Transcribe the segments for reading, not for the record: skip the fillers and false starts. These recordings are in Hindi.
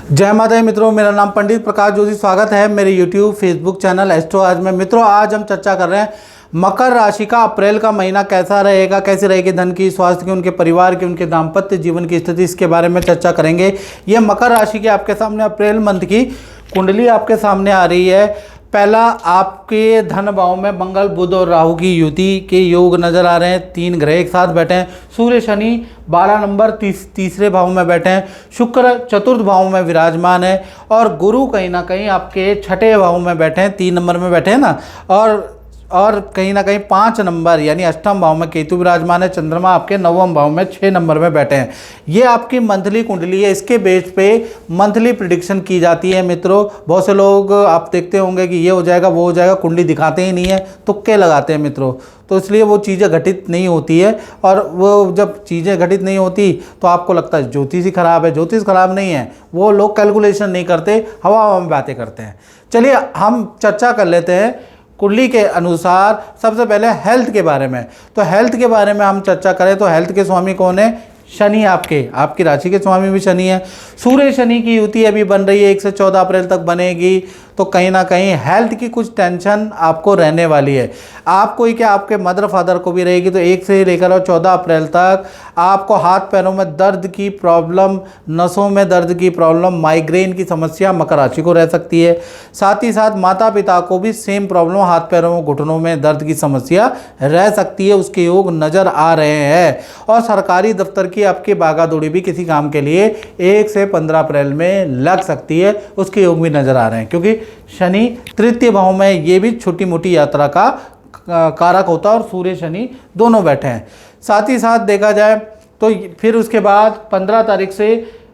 जय माता दी मित्रों, मेरा नाम पंडित प्रकाश जोशी। स्वागत है मेरे यूट्यूब फेसबुक चैनल एस्ट्रो आज में। मित्रों, आज हम चर्चा कर रहे हैं मकर राशि का अप्रैल का महीना कैसा रहेगा, कैसी रहेगी धन की, स्वास्थ्य की, उनके परिवार की, उनके दाम्पत्य जीवन की स्थिति, इसके बारे में चर्चा करेंगे। ये मकर राशि की आपके सामने अप्रैल मंथ की कुंडली आपके सामने आ रही है। पहला, आपके धन भाव में मंगल बुध और राहु की युति के योग नजर आ रहे हैं। 3 ग्रह एक साथ बैठे हैं। सूर्य शनि 12 नंबर तीसरे भाव में बैठे हैं। शुक्र चतुर्थ भाव में विराजमान है और गुरु कहीं ना कहीं आपके छठे भाव में बैठे हैं, 3 नंबर में बैठे हैं ना। और कहीं ना कहीं 5 नंबर यानी अष्टम भाव में केतु विराजमान है। चंद्रमा आपके नवम भाव में 6 नंबर में बैठे हैं। ये आपकी मंथली कुंडली है। इसके बेस पे मंथली प्रिडिक्शन की जाती है। मित्रों, बहुत से लोग आप देखते होंगे कि ये हो जाएगा वो हो जाएगा, कुंडली दिखाते ही नहीं है, तुक्के लगाते हैं मित्रों। तो इसलिए वो चीज़ें घटित नहीं होती है। और वो जब चीज़ें घटित नहीं होती तो आपको लगता है ज्योतिष ही खराब है। ज्योतिष खराब नहीं है, वो लोग कैलकुलेशन नहीं करते, हवा में बातें करते हैं। चलिए हम चर्चा कर लेते हैं कुंडली के अनुसार। सबसे पहले हेल्थ के बारे में, तो हेल्थ के बारे में हम चर्चा करें तो हेल्थ के स्वामी कौन है? शनि। आपकी राशि के स्वामी भी शनि है। सूर्य शनि की युति अभी बन रही है, 1 से 14 अप्रैल तक बनेगी। तो कहीं ना कहीं हेल्थ की कुछ टेंशन आपको रहने वाली है। आपको ही क्या, आपके मदर फादर को भी रहेगी। तो 1 से लेकर और 14 अप्रैल तक आपको हाथ पैरों में दर्द की प्रॉब्लम, नसों में दर्द की प्रॉब्लम, माइग्रेन की समस्या मकर राशि को रह सकती है। साथ ही साथ माता पिता को भी सेम प्रॉब्लम, हाथ पैरों में घुटनों में दर्द की समस्या रह सकती है। उसके योग नज़र आ रहे हैं। और सरकारी दफ्तर की आपकी भागा दौड़ी भी किसी काम के लिए 1 से 15 अप्रैल में लग सकती है। उसके योग भी नज़र आ रहे हैं, क्योंकि शनि तृतीय भाव में ये भी छोटी मोटी यात्रा का कारक होता है और सूर्य शनि दोनों बैठे हैं। साथ ही साथ देखा जाए तो फिर उसके बाद 15 तारीख से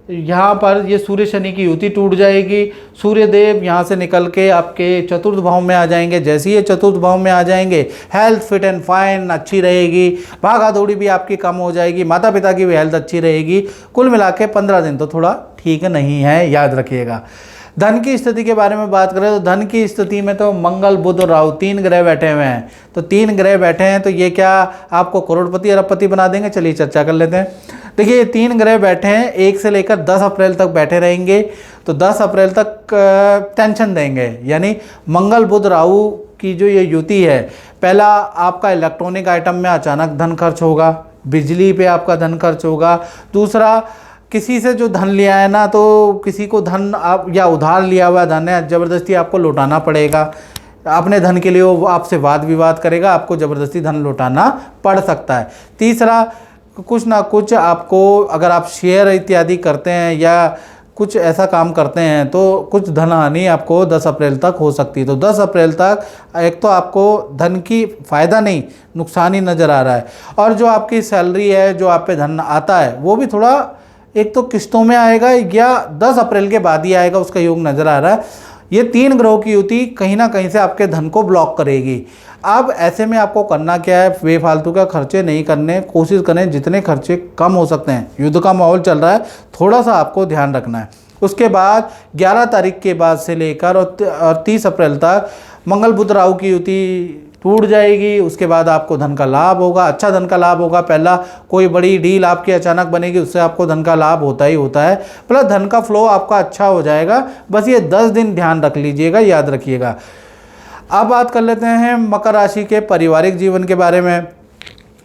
यहाँ पर ये सूर्य शनि की युति टूट जाएगी। सूर्य देव यहाँ से निकल के आपके चतुर्थ भाव में आ जाएंगे। जैसे ही ये चतुर्थ भाव में आ जाएंगे, हेल्थ फिट एंड फाइन अच्छी रहेगी। भागा दौड़ी भी आपकी कम हो जाएगी। माता पिता की भी हेल्थ अच्छी रहेगी। कुल मिला के 15 दिन तो थोड़ा ठीक नहीं है, याद रखिएगा। धन की स्थिति के बारे में बात करें तो धन की स्थिति में तो मंगल बुध और राहु 3 ग्रह बैठे हुए हैं। तो 3 ग्रह बैठे हैं तो ये क्या आपको करोड़पति अरबपति बना देंगे? चलिए चर्चा कर लेते हैं। देखिए, ये 3 ग्रह बैठे हैं, 1 से लेकर 10 अप्रैल तक बैठे रहेंगे। तो 10 अप्रैल तक टेंशन देंगे। यानी मंगल बुध राहु की जो ये युति है, पहला आपका इलेक्ट्रॉनिक आइटम में अचानक धन खर्च होगा, बिजली पे आपका धन खर्च होगा। दूसरा, किसी से जो धन लिया है ना, तो किसी को धन आप या उधार लिया हुआ धन है, ज़बरदस्ती आपको लौटाना पड़ेगा। अपने धन के लिए वो आपसे वाद विवाद करेगा, आपको ज़बरदस्ती धन लौटाना पड़ सकता है। तीसरा, कुछ ना कुछ आपको, अगर आप शेयर इत्यादि करते हैं या कुछ ऐसा काम करते हैं तो कुछ धन हानि आपको 10 अप्रैल तक हो सकती है। तो 10 अप्रैल तक एक तो आपको धन की फ़ायदा नहीं, नुकसान ही नज़र आ रहा है। और जो आपकी सैलरी है, जो आप पे धन आता है, वो भी थोड़ा एक तो किस्तों में आएगा या 10 अप्रैल के बाद ही आएगा, उसका योग नज़र आ रहा है। ये 3 ग्रहों की युति कहीं ना कहीं से आपके धन को ब्लॉक करेगी। अब ऐसे में आपको करना क्या है? बेफालतू का खर्चे नहीं करने, कोशिश करें जितने खर्चे कम हो सकते हैं। युद्ध का माहौल चल रहा है, थोड़ा सा आपको ध्यान रखना है। उसके बाद 11 तारीख के बाद से लेकर और 30 अप्रैल तक मंगल बुध राहु की युति टूट जाएगी। उसके बाद आपको धन का लाभ होगा, अच्छा धन का लाभ होगा। पहला, कोई बड़ी डील आपकी अचानक बनेगी, उससे आपको धन का लाभ होता ही होता है। प्लस धन का फ्लो आपका अच्छा हो जाएगा। बस ये 10 दिन ध्यान रख लीजिएगा, याद रखिएगा। अब बात कर लेते हैं मकर राशि के पारिवारिक जीवन के बारे में।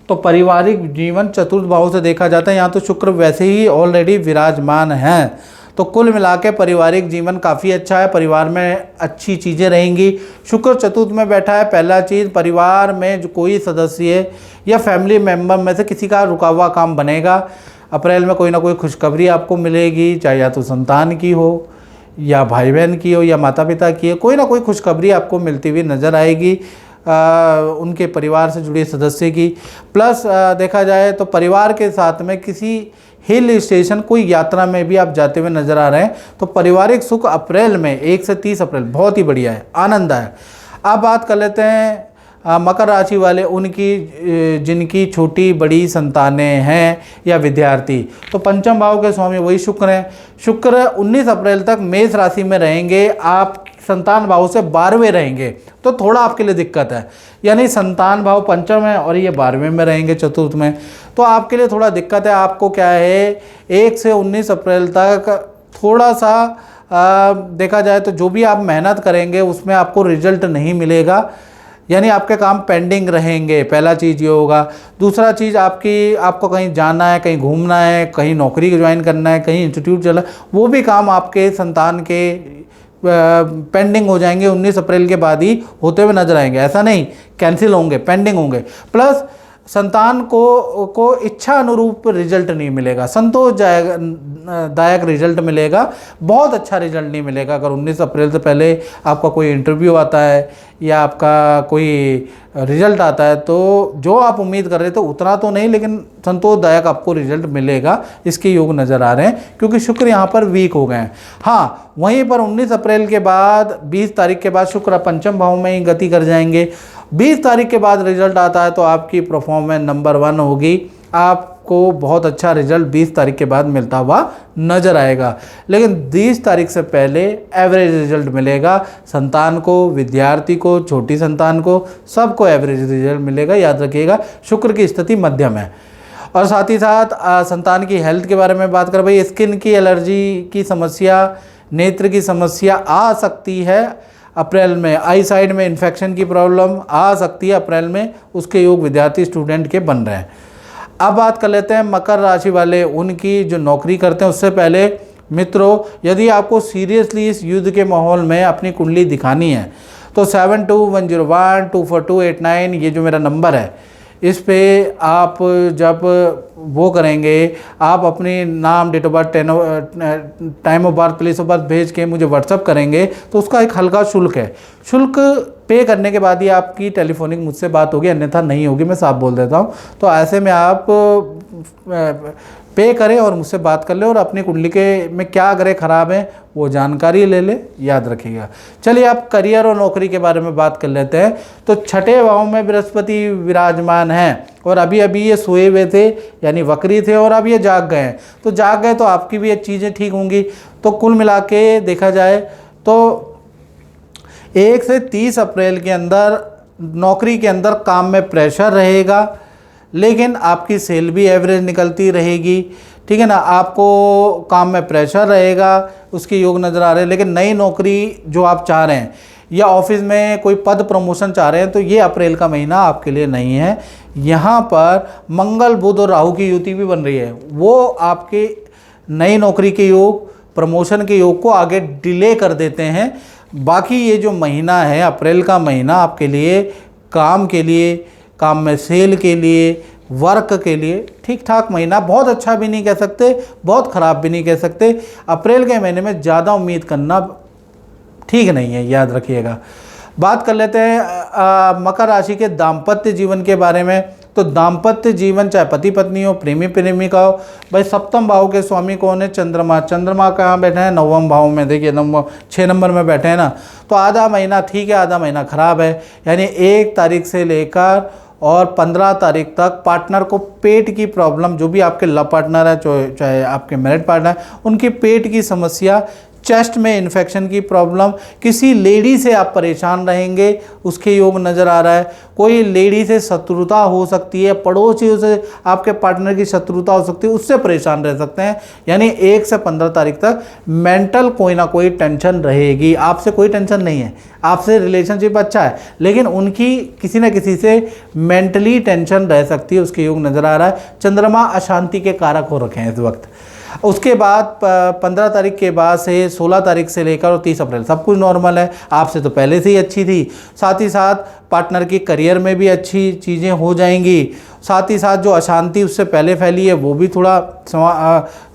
तो पारिवारिक जीवन चतुर्थ भाव से देखा जाता है। यहाँ तो शुक्र वैसे ही ऑलरेडी विराजमान हैं। तो कुल मिला के पारिवारिक जीवन काफ़ी अच्छा है। परिवार में अच्छी चीज़ें रहेंगी। शुक्र चतुर्थ में बैठा है। पहला चीज़, परिवार में जो कोई सदस्य या फैमिली मेम्बर में से किसी का रुका हुआ काम बनेगा। अप्रैल में कोई ना कोई खुशखबरी आपको मिलेगी, चाहे या तो संतान की हो या भाई बहन की हो या माता पिता की हो, कोई ना कोई खुशखबरी आपको मिलती हुई नज़र आएगी उनके परिवार से जुड़े सदस्य की। प्लस देखा जाए तो परिवार के साथ में किसी हिल स्टेशन कोई यात्रा में भी आप जाते हुए नजर आ रहे हैं। तो पारिवारिक सुख अप्रैल में 1 से 30 अप्रैल बहुत ही बढ़िया है, आनंददायक। अब बात कर लेते हैं मकर राशि वाले उनकी जिनकी छोटी बड़ी संतानें हैं या विद्यार्थी। तो पंचम भाव के स्वामी वही शुक्र हैं। शुक्र 19 अप्रैल तक मेष राशि में रहेंगे। आप संतान भाव से 12वें रहेंगे, तो थोड़ा आपके लिए दिक्कत है। यानी संतान भाव पंचम है और ये 12वें में रहेंगे, चतुर्थ में, तो आपके लिए थोड़ा दिक्कत है। आपको क्या है, 1 से 19 अप्रैल तक थोड़ा सा देखा जाए तो जो भी आप मेहनत करेंगे उसमें आपको रिजल्ट नहीं मिलेगा, यानी आपके काम पेंडिंग रहेंगे। पहला चीज़ ये होगा। दूसरा चीज़ आपको कहीं जाना है, कहीं घूमना है, कहीं नौकरी ज्वाइन करना है, कहीं इंस्टीट्यूट चला, वो भी काम आपके संतान के पेंडिंग हो जाएंगे। 19 अप्रैल के बाद ही होते हुए नजर आएंगे। ऐसा नहीं कैंसिल होंगे, पेंडिंग होंगे। प्लस संतान को इच्छा अनुरूप रिजल्ट नहीं मिलेगा, संतोषदायक रिजल्ट मिलेगा, बहुत अच्छा रिजल्ट नहीं मिलेगा। अगर 19 अप्रैल से पहले आपका कोई इंटरव्यू आता है या आपका कोई रिजल्ट आता है तो जो आप उम्मीद कर रहे थे उतना तो नहीं, लेकिन संतोषदायक आपको रिजल्ट मिलेगा। इसके योग नज़र आ रहे हैं क्योंकि शुक्र यहाँ पर वीक हो गए हैं। हाँ, वहीं पर 19 अप्रैल के बाद 20 तारीख के बाद शुक्र पंचम भाव में ही गति कर जाएंगे। 20 तारीख के बाद रिजल्ट आता है तो आपकी परफॉर्मेंस नंबर 1 होगी। आपको बहुत अच्छा रिजल्ट 20 तारीख के बाद मिलता हुआ नजर आएगा। लेकिन 20 तारीख से पहले एवरेज रिजल्ट मिलेगा। संतान को, विद्यार्थी को, छोटी संतान को, सबको एवरेज रिजल्ट मिलेगा। याद रखिएगा, शुक्र की स्थिति मध्यम है। और साथ ही साथ संतान की हेल्थ के बारे में बात करें, भाई स्किन की एलर्जी की समस्या, नेत्र की समस्या आ सकती है अप्रैल में। आई साइड में इन्फेक्शन की प्रॉब्लम आ सकती है अप्रैल में। उसके योग विद्यार्थी स्टूडेंट के बन रहे हैं। अब बात कर लेते हैं मकर राशि वाले, उनकी जो नौकरी करते हैं। उससे पहले मित्रों, यदि आपको सीरियसली इस युद्ध के माहौल में अपनी कुंडली दिखानी है तो 7210124289 ये जो मेरा नंबर है, इस पे आप जब वो करेंगे, आप अपनी नाम, date of birth, time of birth, place of birth भेज के मुझे व्हाट्सअप करेंगे तो उसका एक हल्का शुल्क है। शुल्क पे करने के बाद ही आपकी टेलीफोनिक मुझसे बात होगी, अन्यथा नहीं होगी, मैं साफ बोल देता हूँ। तो ऐसे में आप पे करें और मुझसे बात कर ले और अपनी कुंडली के में क्या ग्रह खराब है वो जानकारी ले ले। याद रखिएगा। चलिए आप करियर और नौकरी के बारे में बात कर लेते हैं। तो छठे भाव में बृहस्पति विराजमान हैं और अभी अभी ये सोए हुए थे, यानी वक्री थे, और अब ये जाग गए हैं। तो जाग गए तो आपकी भी ये चीज़ें ठीक होंगी। तो कुल मिला के देखा जाए तो 1 से 30 अप्रैल के अंदर नौकरी के अंदर काम में प्रेशर रहेगा, लेकिन आपकी सेल भी एवरेज निकलती रहेगी। ठीक है ना, आपको काम में प्रेशर रहेगा, उसके योग नज़र आ रहे हैं। लेकिन नई नौकरी जो आप चाह रहे हैं या ऑफिस में कोई पद प्रमोशन चाह रहे हैं तो ये अप्रैल का महीना आपके लिए नहीं है। यहाँ पर मंगल, बुध और राहु की युति भी बन रही है, वो आपके नई नौकरी के योग, प्रमोशन के योग को आगे डिले कर देते हैं। बाकी ये जो महीना है अप्रैल का महीना आपके लिए काम के लिए, काम में सेल के लिए, वर्क के लिए ठीक ठाक महीना। बहुत अच्छा भी नहीं कह सकते, बहुत ख़राब भी नहीं कह सकते। अप्रैल के महीने में ज़्यादा उम्मीद करना ठीक नहीं है, याद रखिएगा। बात कर लेते हैं मकर राशि के दाम्पत्य जीवन के बारे में। तो दाम्पत्य जीवन चाहे पति पत्नी हो, प्रेमी प्रेमिका हो, भाई सप्तम भाव के स्वामी कौन है? चंद्रमा। चंद्रमा कहाँ बैठे हैं? 9वें भाव में। देखिए 6 नंबर में बैठे हैं ना। तो आधा महीना ठीक है, आधा महीना खराब है। यानी 1 तारीख से लेकर और 15 तारीख तक पार्टनर को पेट की प्रॉब्लम, जो भी आपके लव पार्टनर है, चाहे आपके मैरिड पार्टनर, उनकी पेट की समस्या, चेस्ट में इन्फेक्शन की प्रॉब्लम, किसी लेडी से आप परेशान रहेंगे, उसके योग नज़र आ रहा है। कोई लेडी से शत्रुता हो सकती है, पड़ोसियों से आपके पार्टनर की शत्रुता हो सकती है, उससे परेशान रह सकते हैं। यानी 1 से 15 तारीख तक मेंटल कोई ना कोई टेंशन रहेगी। आपसे कोई टेंशन नहीं है, आपसे रिलेशनशिप अच्छा है, लेकिन उनकी किसी न किसी से मेंटली टेंशन रह सकती है, उसके योग नज़र आ रहा है। चंद्रमा अशांति के कारक हो रखे हैं इस वक्त। उसके बाद 15 तारीख के बाद से 16 तारीख से लेकर और 30 अप्रैल सब कुछ नॉर्मल है। आपसे तो पहले से ही अच्छी थी। साथ ही साथ पार्टनर की करियर में भी अच्छी चीज़ें हो जाएंगी। साथ ही साथ जो अशांति उससे पहले फैली है वो भी थोड़ा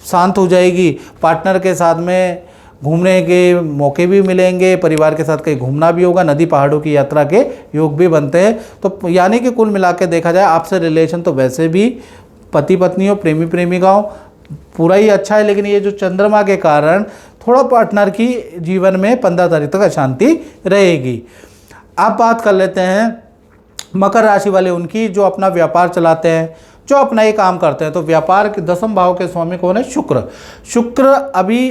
शांत हो जाएगी। पार्टनर के साथ में घूमने के मौके भी मिलेंगे, परिवार के साथ कहीं घूमना भी होगा, नदी पहाड़ों की यात्रा के योग भी बनते हैं। तो यानी कि कुल मिला के देखा जाए आपसे रिलेशन तो वैसे भी पति पत्नी हो, प्रेमी प्रेमिकाओं, पूरा ही अच्छा है। लेकिन ये जो चंद्रमा के कारण थोड़ा पार्टनर की जीवन में 15 तारीख तक अशांति रहेगी। अब बात कर लेते हैं मकर राशि वाले उनकी, जो अपना व्यापार चलाते हैं, जो अपना ये काम करते हैं। तो व्यापार के 10वें भाव के स्वामी कौन है? शुक्र। शुक्र अभी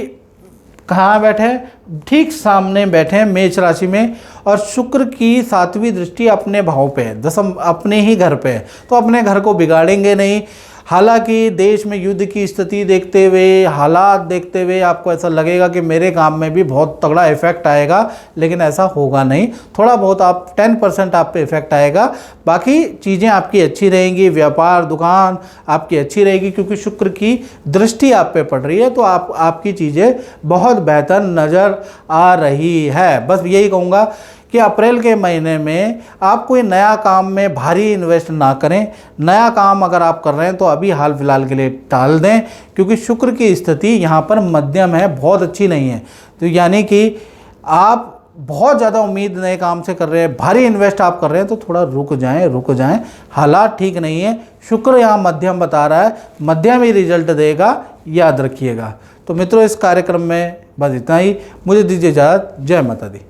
कहाँ बैठे हैं? ठीक सामने बैठे हैं मेष राशि में। और शुक्र की 7वीं दृष्टि अपने भाव पे है, 10 अपने ही घर पे है। तो अपने घर को बिगाड़ेंगे नहीं। हालांकि देश में युद्ध की स्थिति देखते हुए, हालात देखते हुए आपको ऐसा लगेगा कि मेरे काम में भी बहुत तगड़ा इफेक्ट आएगा, लेकिन ऐसा होगा नहीं। थोड़ा बहुत आप 10% आप पे इफेक्ट आएगा, बाकी चीज़ें आपकी अच्छी रहेंगी। व्यापार, दुकान आपकी अच्छी रहेगी, क्योंकि शुक्र की दृष्टि आप पे पड़ रही है, तो आपकी चीज़ें बहुत बेहतर नज़र आ रही है। बस यही कहूँगा कि अप्रैल के महीने में आप कोई नया काम में भारी इन्वेस्ट ना करें। नया काम अगर आप कर रहे हैं तो अभी हाल फिलहाल के लिए टाल दें, क्योंकि शुक्र की स्थिति यहाँ पर मध्यम है, बहुत अच्छी नहीं है। तो यानी कि आप बहुत ज़्यादा उम्मीद नए काम से कर रहे हैं, भारी इन्वेस्ट आप कर रहे हैं, तो थोड़ा रुक जाएं। हालात ठीक नहीं है। शुक्र यहाँ मध्यम बता रहा है, मध्यम ही रिजल्ट देगा, याद रखिएगा। तो मित्रों, इस कार्यक्रम में बस इतना ही। मुझे दीजिए इजाज़त। जय माता दी।